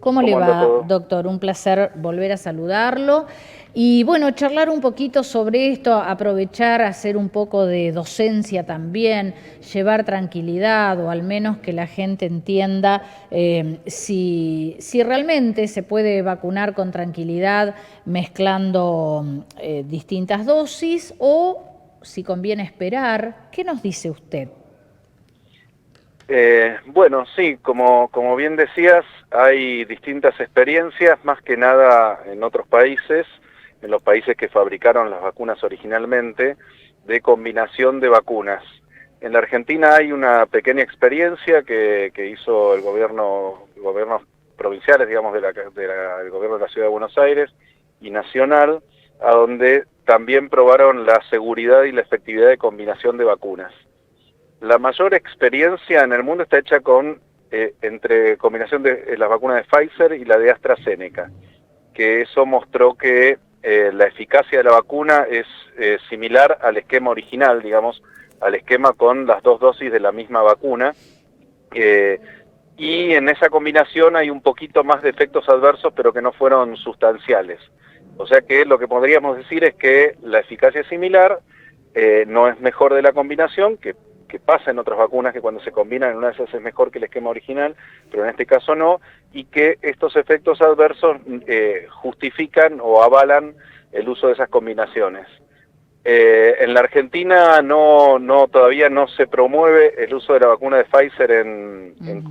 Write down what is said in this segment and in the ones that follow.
¿Cómo le ¿Cómo anda va, todo? doctor? Un placer volver a saludarlo. Y bueno, charlar un poquito sobre esto, aprovechar, hacer un poco de docencia también, llevar tranquilidad o al menos que la gente entienda si realmente se puede vacunar con tranquilidad mezclando distintas dosis o si conviene esperar. ¿Qué nos dice usted? Bueno, sí, como bien decías, hay distintas experiencias, más que nada en otros países, en los países que fabricaron las vacunas originalmente, de combinación de vacunas. En la Argentina hay una pequeña experiencia que hizo el gobiernos provinciales, digamos, del gobierno de la Ciudad de Buenos Aires y nacional, a donde también probaron la seguridad y la efectividad de combinación de vacunas. La mayor experiencia en el mundo está hecha entre combinación de la vacuna de Pfizer y la de AstraZeneca, que eso mostró que la eficacia de la vacuna es similar al esquema original, digamos, al esquema con las dos dosis de la misma vacuna, eh, y en esa combinación hay un poquito más de efectos adversos, pero que no fueron sustanciales. O sea que lo que podríamos decir es que la eficacia es similar, no es mejor de la combinación, que pasa en otras vacunas que cuando se combinan en una de esas es mejor que el esquema original, pero en este caso no, y que estos efectos adversos justifican o avalan el uso de esas combinaciones. En la Argentina todavía no se promueve el uso de la vacuna de Pfizer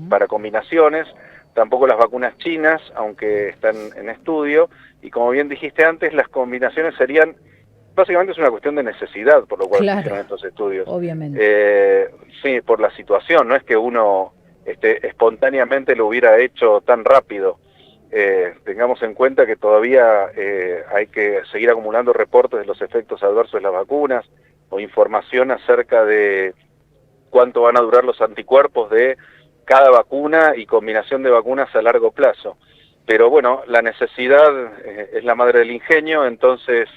para combinaciones, tampoco las vacunas chinas, aunque están en estudio, y como bien dijiste antes, las combinaciones básicamente es una cuestión de necesidad, por lo cual se Claro, hicieron estos estudios. obviamente. Sí, por la situación, no es que uno espontáneamente lo hubiera hecho tan rápido. Tengamos en cuenta que todavía hay que seguir acumulando reportes de los efectos adversos de las vacunas o información acerca de cuánto van a durar los anticuerpos de cada vacuna y combinación de vacunas a largo plazo. Pero bueno, la necesidad es la madre del ingenio, entonces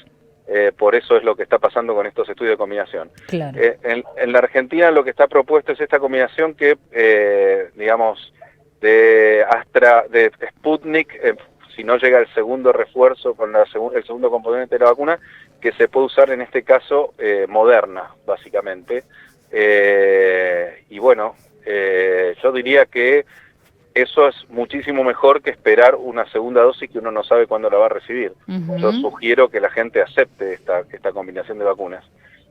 por eso es lo que está pasando con estos estudios de combinación. Claro. En la Argentina lo que está propuesto es esta combinación que, digamos, de Sputnik, si no llega el segundo refuerzo con el segundo componente de la vacuna, que se puede usar en este caso Moderna, básicamente. Y bueno, yo diría que eso es muchísimo mejor que esperar una segunda dosis que uno no sabe cuándo la va a recibir. Yo sugiero que la gente acepte esta combinación de vacunas,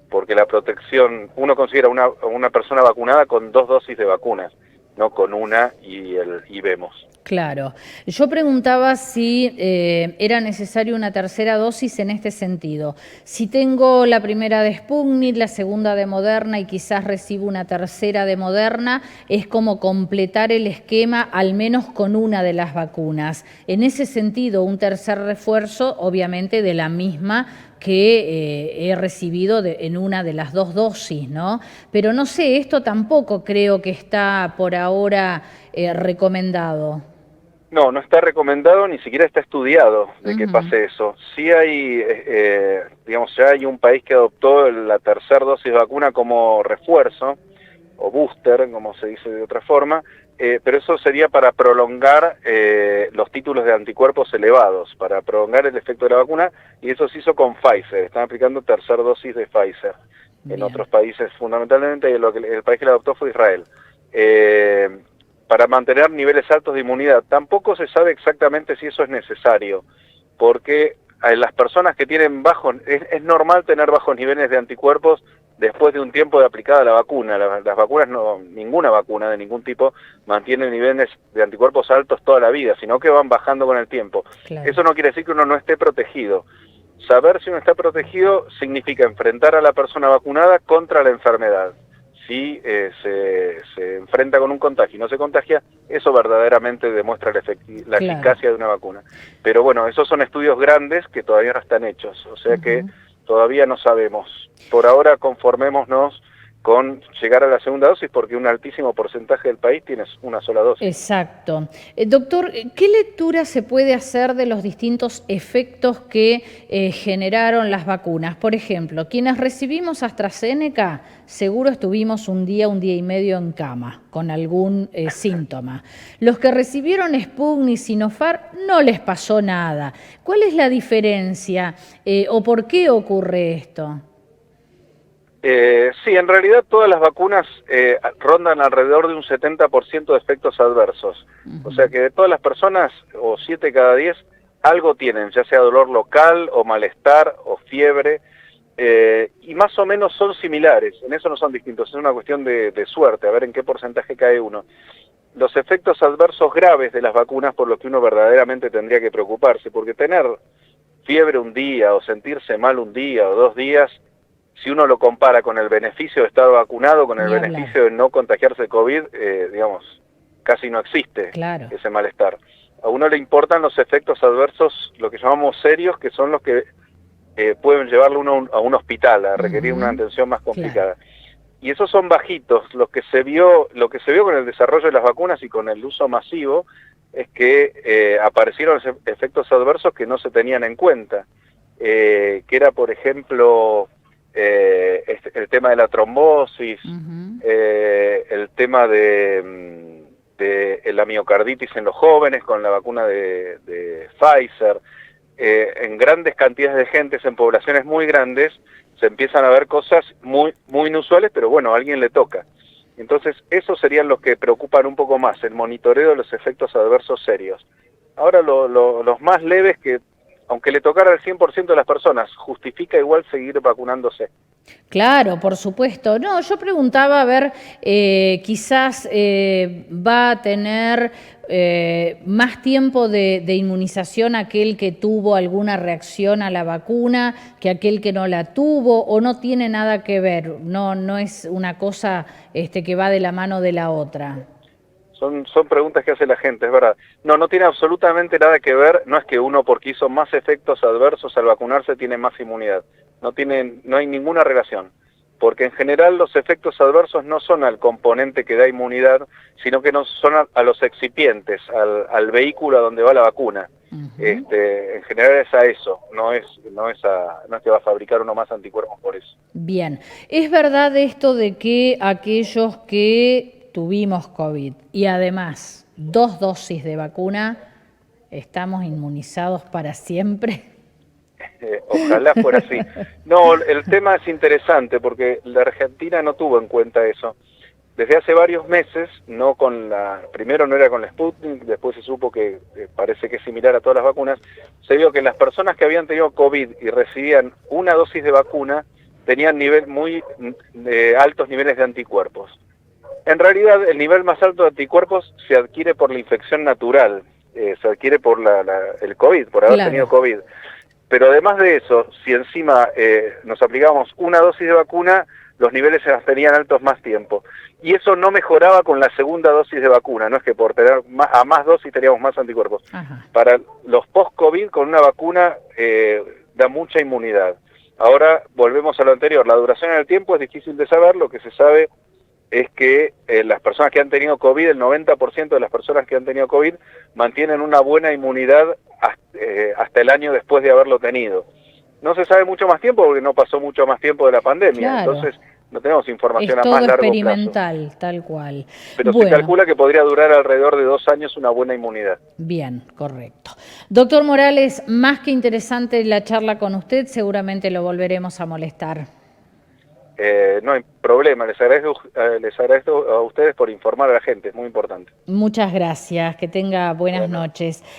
porque la protección, uno considera una persona vacunada con 2 dosis de vacunas, no con una y vemos. Claro. Yo preguntaba si era necesario una tercera dosis en este sentido. Si tengo la primera de Sputnik, la segunda de Moderna y quizás recibo una tercera de Moderna, es como completar el esquema al menos con una de las vacunas. En ese sentido, un tercer refuerzo, obviamente de la misma que he recibido en una de las dos dosis, ¿no? Pero no sé, esto tampoco creo que está por ahora recomendado. No, no está recomendado, ni siquiera está estudiado de que pase eso. Sí hay, digamos, ya hay un país que adoptó la tercera dosis de vacuna como refuerzo, o booster, como se dice de otra forma, pero eso sería para prolongar los títulos de anticuerpos elevados, para prolongar el efecto de la vacuna, y eso se hizo con Pfizer, están aplicando tercera dosis de Pfizer en Bien. otros países, fundamentalmente el país que la adoptó fue Israel. Para mantener niveles altos de inmunidad. Tampoco se sabe exactamente si eso es necesario, porque a las personas que tienen es normal tener bajos niveles de anticuerpos después de un tiempo de aplicada la vacuna. Las vacunas, ninguna vacuna de ningún tipo mantiene niveles de anticuerpos altos toda la vida, sino que van bajando con el tiempo. Claro. Eso no quiere decir que uno no esté protegido. Saber si uno está protegido significa enfrentar a la persona vacunada contra la enfermedad. Si se enfrenta con un contagio y no se contagia, eso verdaderamente demuestra la Claro. eficacia de una vacuna. Pero bueno, esos son estudios grandes que todavía no están hechos, o sea que todavía no sabemos. Por ahora conformémonos con llegar a la segunda dosis, porque un altísimo porcentaje del país tiene una sola dosis. Exacto. Doctor, ¿qué lectura se puede hacer de los distintos efectos que generaron las vacunas? Por ejemplo, quienes recibimos AstraZeneca, seguro estuvimos un día y medio en cama con algún síntoma. Los que recibieron Sputnik y Sinopharm no les pasó nada. ¿Cuál es la diferencia o por qué ocurre esto? Sí, en realidad todas las vacunas rondan alrededor de un 70% de efectos adversos. O sea que de todas las personas, o 7 cada 10, algo tienen, ya sea dolor local, o malestar, o fiebre, y más o menos son similares, en eso no son distintos, es una cuestión de suerte, a ver en qué porcentaje cae uno. Los efectos adversos graves de las vacunas, por lo que uno verdaderamente tendría que preocuparse, porque tener fiebre un día, o sentirse mal un día, o 2 días, si uno lo compara con el beneficio de estar vacunado, con el beneficio de no contagiarse de COVID, digamos, casi no existe ese malestar. A uno le importan los efectos adversos, lo que llamamos serios, que son los que pueden llevarlo uno a un hospital, a requerir una atención más complicada. Y esos son bajitos. Lo que se vio con el desarrollo de las vacunas y con el uso masivo es que aparecieron efectos adversos que no se tenían en cuenta, que era, por ejemplo, el tema de la trombosis, el tema de la miocarditis en los jóvenes con la vacuna de Pfizer. En grandes cantidades de gente, en poblaciones muy grandes, se empiezan a ver cosas muy inusuales, pero bueno, a alguien le toca. Entonces, esos serían los que preocupan un poco más, el monitoreo de los efectos adversos serios. Ahora, los más leves, que aunque le tocara al 100% de las personas, justifica igual seguir vacunándose. Claro, por supuesto. No, yo preguntaba, a ver, quizás va a tener más tiempo de inmunización aquel que tuvo alguna reacción a la vacuna que aquel que no la tuvo, o no tiene nada que ver, no es una cosa que va de la mano de la otra. Son preguntas que hace la gente, es verdad. No tiene absolutamente nada que ver, no es que uno porque hizo más efectos adversos al vacunarse tiene más inmunidad. No hay ninguna relación, porque en general los efectos adversos no son al componente que da inmunidad, sino que no son a los excipientes, al vehículo a donde va la vacuna. En general es a eso, no es que va a fabricar uno más anticuerpos por eso. Bien, ¿es verdad esto de que aquellos que tuvimos COVID y además 2 dosis de vacuna, estamos inmunizados para siempre? Ojalá fuera así. No, el tema es interesante porque la Argentina no tuvo en cuenta eso. Desde hace varios meses, primero no era con la Sputnik, después se supo que parece que es similar a todas las vacunas, se vio que las personas que habían tenido COVID y recibían una dosis de vacuna tenían muy altos niveles de anticuerpos. En realidad, el nivel más alto de anticuerpos se adquiere por la infección natural, se adquiere por el COVID, por haber tenido COVID. Pero además de eso, si encima nos aplicábamos una dosis de vacuna, los niveles se mantenían altos más tiempo. Y eso no mejoraba con la segunda dosis de vacuna, no es que por tener a más dosis teníamos más anticuerpos. Para los post-COVID, con una vacuna da mucha inmunidad. Ahora volvemos a lo anterior, la duración en el tiempo es difícil de saber, lo que se sabe es que las personas que han tenido COVID, el 90% de las personas que han tenido COVID mantienen una buena inmunidad hasta el año después de haberlo tenido. No se sabe mucho más tiempo porque no pasó mucho más tiempo de la pandemia, entonces no tenemos información a más largo plazo. Es todo experimental, tal cual. Pero se calcula que podría durar alrededor de 2 años una buena inmunidad. Bien, correcto. Doctor Morales, más que interesante la charla con usted, seguramente lo volveremos a molestar. No hay problema, les agradezco a ustedes por informar a la gente, es muy importante. Muchas gracias, que tenga buenas noches.